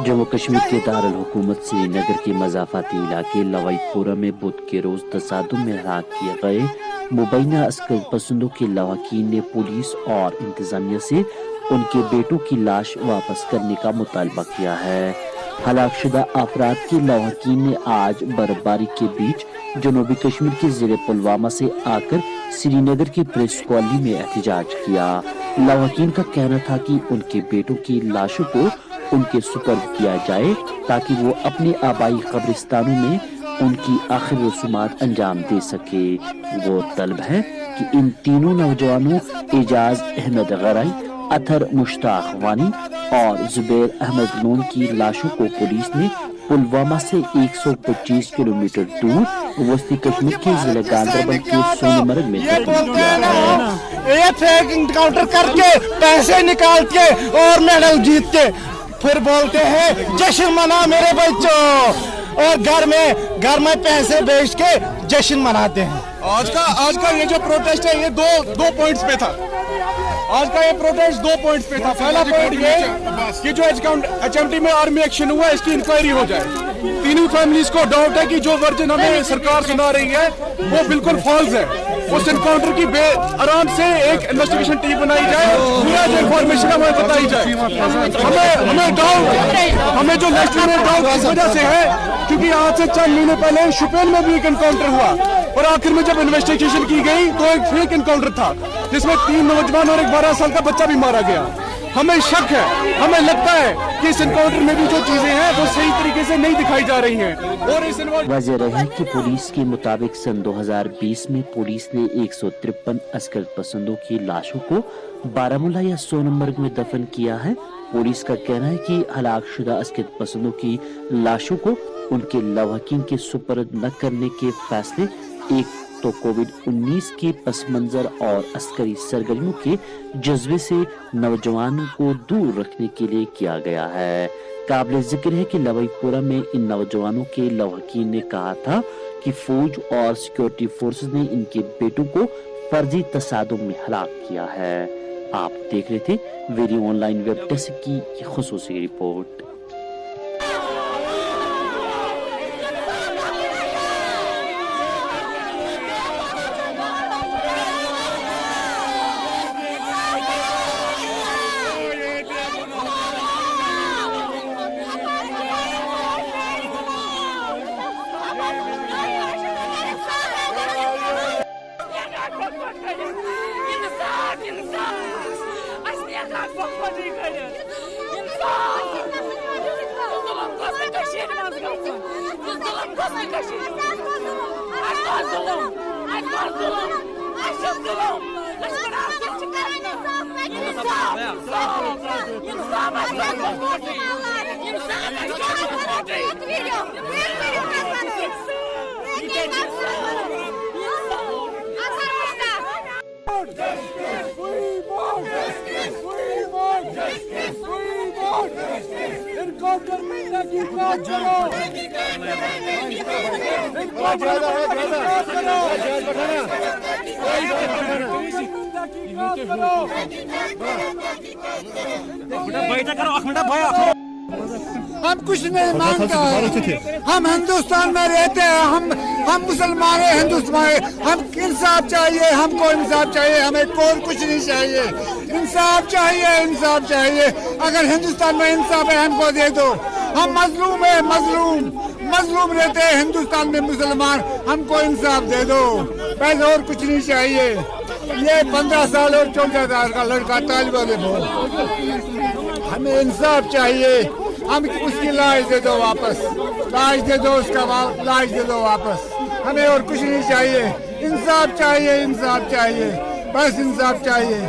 जम्मू कश्मीर के दारुल हुकूमत श्रीनगर के मजाफाती इलाके लवाईपुरा में बुध के रोज तसादुम में हलाक किए गए मुबैना अस्कर पसंदों के लवाकीन ने पुलिस और इंतजामिया से उनके बेटों की लाश वापस करने का मुतालबा किया है। हलाकशुदा अफराद के लवाकीन ने आज बर्फबारी के बीच जनूबी कश्मीर के जिले पुलवामा से आकर श्रीनगर की प्रेस कॉलोनी में एहतजाज किया। लवाकीन का कहना था कि उनके बेटों की लाशों को उनके सुपर्द किया जाए ताकि वो अपने आबाई कब्रिस्तानों में उनकी आखिरी रसूमात अंजाम दे सके। वो तलब है कि इन तीनों नौजवानों एजाज अहमद गराई, अथर मुश्ताक वानी और जुबैर अहमद लोन की लाशों को पुलिस ने पुलवामा से 125 किलोमीटर दूर वस्ती कश्मीर के जिले गांधरबल के सोनमर्ग में दफन किया है। ये फेक इनकाउंटर करके पैसे निकाल के और मेडल जीत के फिर बोलते हैं जश्न मना मेरे बच्चों, और घर में पैसे बेच के जश्न मनाते हैं। आज का ये जो प्रोटेस्ट है ये दो पॉइंट्स पे था। आज का ये प्रोटेस्ट 2 पॉइंट्स पे था। पहला पॉइंट ये कि जो HMT में आर्मी एक्शन हुआ इसकी इंक्वायरी हो जाए। तीनों फैमिलीज को डाउट है कि जो वर्जन हमें सरकार सुना रही है वो बिल्कुल फॉल्स है। उस इनकाउंटर की आराम से एक इन्वेस्टिगेशन टीम बनाई जाए, पूरा जो इन्फॉर्मेशन हमें बताई जाए। हमें जो नेक्स्ट डाउट इस वजह से है क्योंकि आज से 4 महीने पहले शुपेन में भी एक इनकाउंटर हुआ और आखिर में जब इन्वेस्टिगेशन की गई तो एक फेक इनकाउंटर था जिसमें 3 नौजवान और एक 12 साल का बच्चा भी मारा गया। हमें शक है, हमें लगता है कि इस एनकाउंटर में भी जो चीजें हैं वो सही तरीके से नहीं दिखाई जा रही हैं। और इस वजह रही कि पुलिस के मुताबिक सन 2020 में पुलिस ने 153 अस्कर पसंदों की लाशों को बारामूला या सोनमर्ग में दफन किया है। पुलिस का कहना है कि हलाकशुदा अस्कर पसंदों की लाशों को उनके लवाकीन के सुपर्द न करने के फैसले एक तो कोविड-19 के पस मंजर और अस्करी सरगर्मियों के जज्बे से नौजवानों को दूर रखने के लिए किया गया है। काबिल जिक्र है कि लवाईपुरा में इन नौजवानों के लवाकीन ने कहा था कि फौज और सिक्योरिटी फोर्सेस ने इनके बेटों को फर्जी तसादुम में हलाक किया है। आप देख रहे थे वेरी ऑनलाइन वेब डेस्क की खुसूसी रिपोर्ट। हम कुछ नहीं मांगता है, हम हिंदुस्तान में रहते हैं, हम मुसलमान हैं हिंदुस्तान, हम इंसाफ चाहिए, हमको इंसाफ चाहिए, हमें कोई कुछ नहीं चाहिए। इंसाफ चाहिए, इंसाफ चाहिए। अगर हिंदुस्तान में इंसाफ है हमको दे दो। हम मजलूम है, मजलूम रहते हैं हिंदुस्तान में मुसलमान, हमको इंसाफ दे दो, पैसे और कुछ नहीं चाहिए। ये 15 साल और 14 साल का लड़का तालिब इल्म हो, हमें इंसाफ चाहिए। हम उसकी लाश दे दो वापस, लाश दे दो, उसका लाश दे दो वापस, हमें और कुछ नहीं चाहिए। इंसाफ चाहिए, इंसाफ चाहिए, बस इंसाफ चाहिए,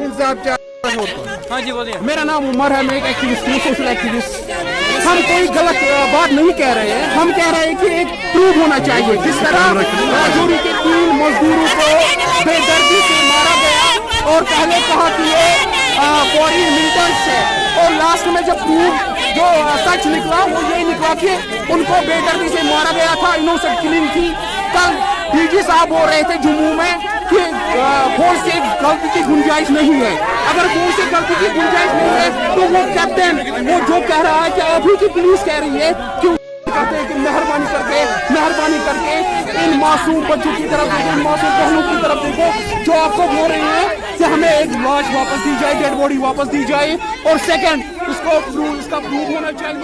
इंसाफ चाहिए। हाँ जी बोलिए। मेरा नाम उमर है, मैं एक एक्टिविस्ट हूँ, सोशल एक्टिविस्ट। हम कोई गलत बात नहीं कह रहे हैं, हम कह रहे हैं कि एक प्रूफ होना चाहिए। जिस तरह राजौरी के 3 मजदूरों को बेदर्दी से मारा गया और पहले कहा कि ये फॉरेन मिलिटेंट्स है, और लास्ट में जब प्रूफ जो सच निकला वो यही निकला कि उनको बेदर्दी से मारा गया था, इनोसेंट किलिंग थी। कल डीजी साहब बोल रहे थे जम्मू में कि फौज से गलती की गुंजाइश नहीं है। अगर कोई से गलती की गुंजाइश नहीं है तो वो कैप्टन वो जो कह रहा है कि अभी की पुलिस कह रही है कि कहते हैं कि मेहरबानी करके इन मासूम बच्चों की तरफ देखो, इन मासूम बहनों की तरफ देखो जो आपको बोल रहे हैं कि हमें एक लाश वापस दी जाए, डेड बॉडी वापस दी जाए, और सेकंड इसका प्रूफ होना चाहिए।